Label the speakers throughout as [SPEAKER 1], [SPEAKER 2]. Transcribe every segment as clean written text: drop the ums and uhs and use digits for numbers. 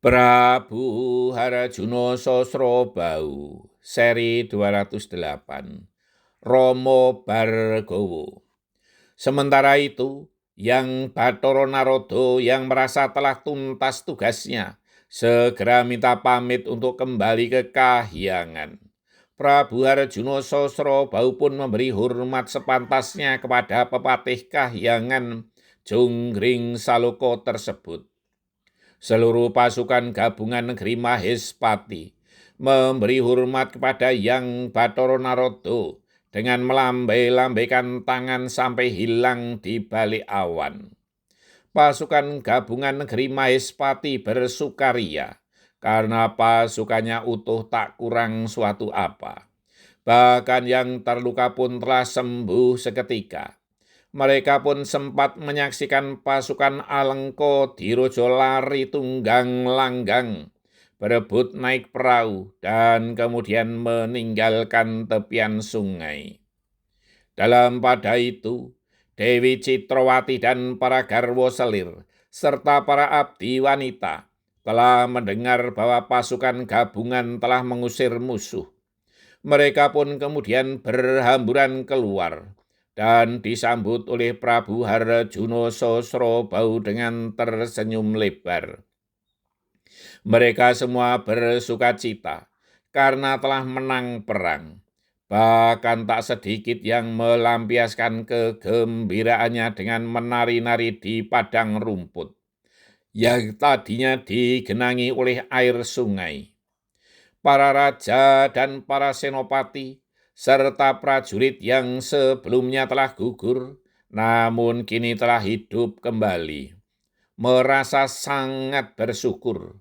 [SPEAKER 1] Prabu Harjuno Sosrobau, seri 208, Romo Bargowo. Sementara itu, Yang Bathara Narada yang merasa telah tuntas tugasnya, segera minta pamit untuk kembali ke Kahyangan. Prabu Harjuno Sosrobau pun memberi hormat sepantasnya kepada pepatih Kahyangan Jonggring Saloka tersebut. Seluruh pasukan gabungan negeri Mahespati memberi hormat kepada Yang Bathara Narada dengan melambai-lambaikan tangan sampai hilang di balik awan. Pasukan gabungan negeri Mahespati bersukaria karena pasukannya utuh tak kurang suatu apa. Bahkan yang terluka pun telah sembuh seketika. Mereka pun sempat menyaksikan pasukan Alengka Dirojo lari tunggang langgang, berebut naik perahu, dan kemudian meninggalkan tepian sungai. Dalam pada itu, Dewi Citrawati dan para garwa selir, serta para abdi wanita, telah mendengar bahwa pasukan gabungan telah mengusir musuh. Mereka pun kemudian berhamburan keluar dan disambut oleh Prabu Harjuno Sosrobau dengan tersenyum lebar. Mereka semua bersukacita karena telah menang perang. Bahkan tak sedikit yang melampiaskan kegembiraannya dengan menari-nari di padang rumput yang tadinya digenangi oleh air sungai. Para raja dan para senopati, serta prajurit yang sebelumnya telah gugur, namun kini telah hidup kembali, merasa sangat bersyukur.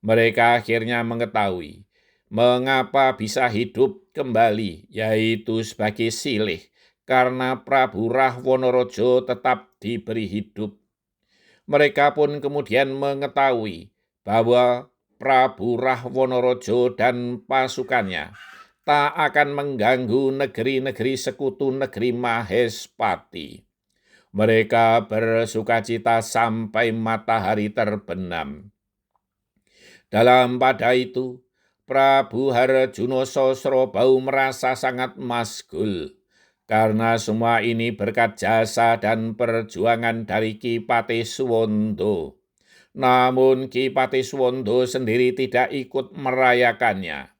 [SPEAKER 1] Mereka akhirnya mengetahui mengapa bisa hidup kembali, yaitu sebagai silih, karena Prabu Rahwanaraja tetap diberi hidup. Mereka pun kemudian mengetahui bahwa Prabu Rahwanaraja dan pasukannya tak akan mengganggu negeri-negeri sekutu negeri Mahespati. Mereka bersukacita sampai matahari terbenam. Dalam pada itu, Prabu Harjuno Sosrobau merasa sangat masgul, karena semua ini berkat jasa dan perjuangan dari Ki Patih Suwondo. Namun Ki Patih Suwondo sendiri tidak ikut merayakannya.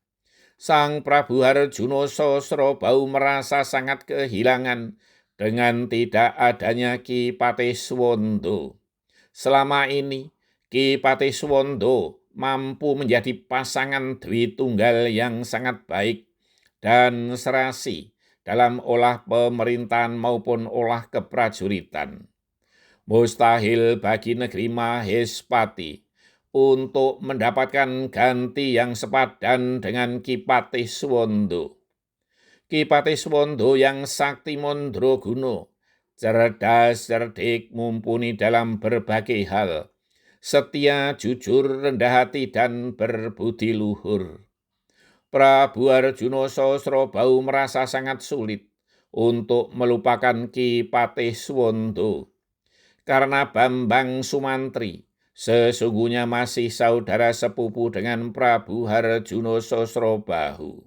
[SPEAKER 1] Sang Prabu Harjuno Sosrobau merasa sangat kehilangan dengan tidak adanya Ki Patih Suwondo. Selama ini, Ki Patih Suwondo mampu menjadi pasangan Dwi Tunggal yang sangat baik dan serasi dalam olah pemerintahan maupun olah keprajuritan. Mustahil bagi negeri Mahespati untuk mendapatkan ganti yang sepadan dengan Ki Patih Suwondo. Ki Patih Suwondo yang sakti mandraguna, cerdas cerdik, mumpuni dalam berbagai hal, setia, jujur, rendah hati, dan berbudi luhur. Prabu Harjuno Sosrobau merasa sangat sulit untuk melupakan Ki Patih Suwondo, karena Bambang Sumantri sesungguhnya masih saudara sepupu dengan Prabu Harjuno Sosrobau.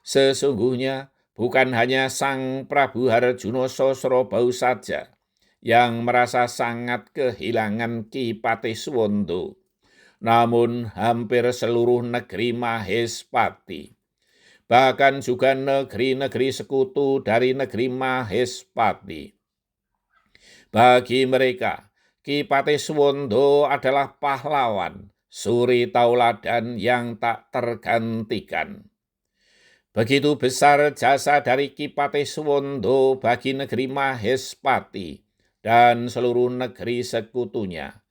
[SPEAKER 1] Sesungguhnya bukan hanya Sang Prabu Harjuno Sosrobau saja yang merasa sangat kehilangan Ki Patih Suwondo, namun hampir seluruh negeri Mahespati, bahkan juga negeri-negeri sekutu dari negeri Mahespati. Bagi mereka, Ki Patih Suwondo adalah pahlawan, suri tauladan yang tak tergantikan. Begitu besar jasa dari Ki Patih Suwondo bagi negeri Mahespati dan seluruh negeri sekutunya,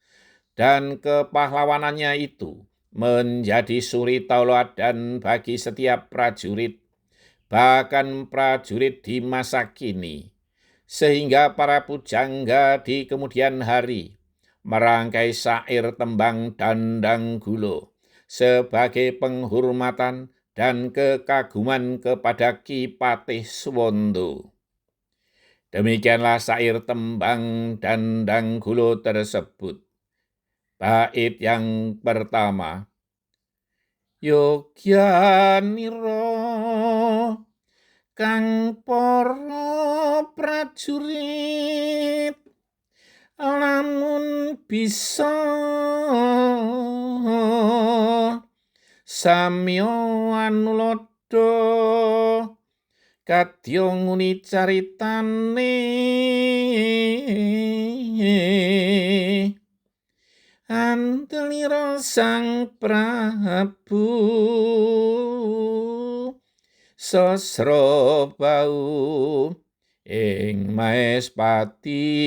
[SPEAKER 1] dan kepahlawanannya itu menjadi suri tauladan bagi setiap prajurit, bahkan prajurit di masa kini, sehingga para pujangga di kemudian hari merangkai syair tembang Dandang Gulo sebagai penghormatan dan kekaguman kepada Ki Patih Suwondo. Demikianlah syair tembang Dandang Gulo tersebut. Bait yang pertama. Yogyanira kang para prajurit lamun bisa samya anulada kadya nguni caritane antelira sang Prabu Sasrabau ing Maespati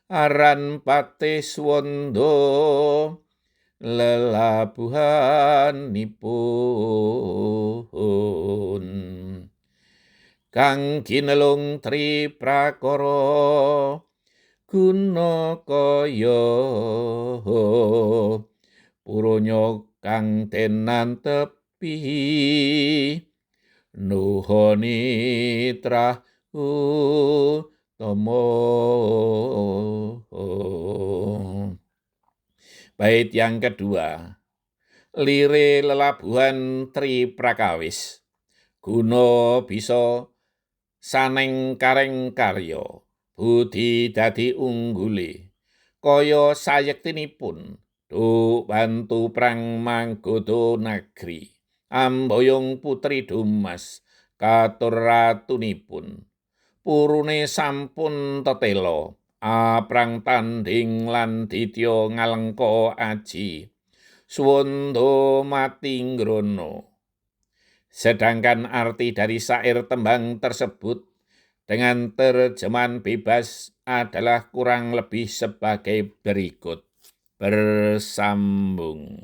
[SPEAKER 1] aran Pateswanda lelabuhanipun kang kinelung Triprakara Gunakaya Puranya kang tenantepi Nuhanitra Utama. Bait yang kedua, lire lelabuhan Triprakawis. Guna bisa saneng kareng karya, budi dadi unggule. Kaya sayektinipun, do bantu prang manggoda negri. Amboyong putri Dumas, katur ratunipun. Purune sampun tetela, aprang tanding lan ditya ngalengka aji. Swanda matinggrono. Sedangkan arti dari syair tembang tersebut dengan terjemahan bebas adalah kurang lebih sebagai berikut. Bersambung.